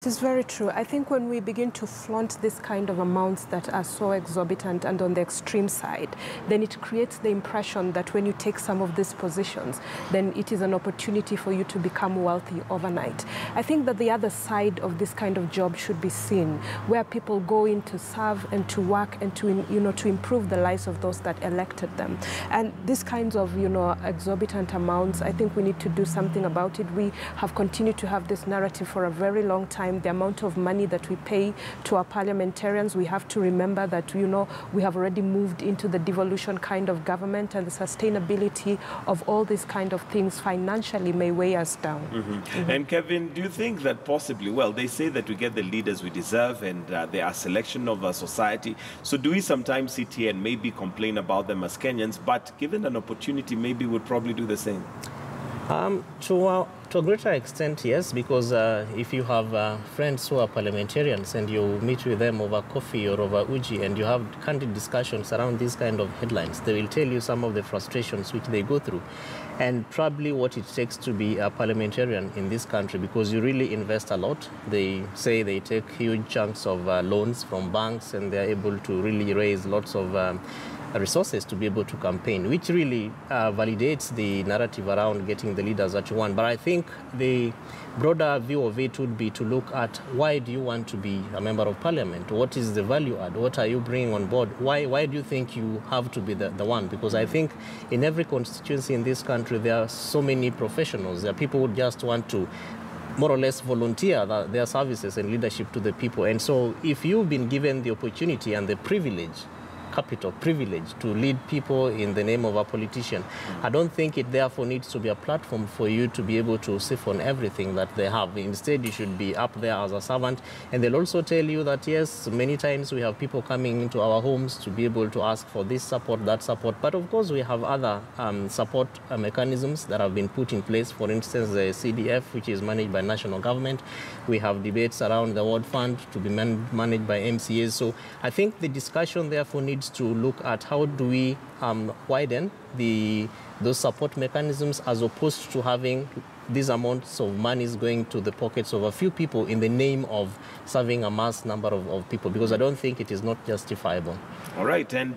It is very true. I think when we begin to flaunt this kind of amounts that are so exorbitant and on the extreme side, then it creates the impression that when you take some of these positions, then it is an opportunity for you to become wealthy overnight. I think that the other side of this kind of job should be seen, where people go in to serve and to work and to, to improve the lives of those that elected them. And these kinds of, exorbitant amounts, I think we need to do something about it. We have continued to have this narrative for a very long time. The amount of money that we pay to our parliamentarians, we have to remember that, we have already moved into the devolution kind of government, and the sustainability of all these kind of things financially may weigh us down. And Kevin, do you think that possibly, well, they say that we get the leaders we deserve and they are a selection of our society. So do we sometimes sit here and maybe complain about them as Kenyans, but given an opportunity, maybe we'd probably do the same? To a greater extent, yes, because if you have friends who are parliamentarians and you meet with them over coffee or over uji and you have candid discussions around these kind of headlines, they will tell you some of the frustrations which they go through and probably what it takes to be a parliamentarian in this country, because you really invest a lot. They say they take huge chunks of loans from banks and they are able to really raise lots of resources to be able to campaign, which really validates the narrative around getting the leaders that you want. But I think the broader view of it would be to look at, why do you want to be a member of parliament? What is the value add? What are you bringing on board? Why do you think you have to be the one? Because I think in every constituency in this country, there are so many professionals. There are people who just want to more or less volunteer their services and leadership to the people. And so if you've been given the opportunity and the privilege, capital privilege, to lead people in the name of a politician, I don't think it therefore needs to be a platform for you to be able to siphon everything that they have. Instead, you should be up there as a servant. And they'll also tell you that, yes, many times we have people coming into our homes to be able to ask for this support, that support. But of course, we have other support mechanisms that have been put in place. For instance, the CDF, which is managed by national government. We have debates around the World Fund to be managed by MCAs. So I think the discussion therefore needs to look at how do we widen those support mechanisms, as opposed to having these amounts of money going to the pockets of a few people in the name of serving a mass number of people, because I don't think it is not justifiable. All right. And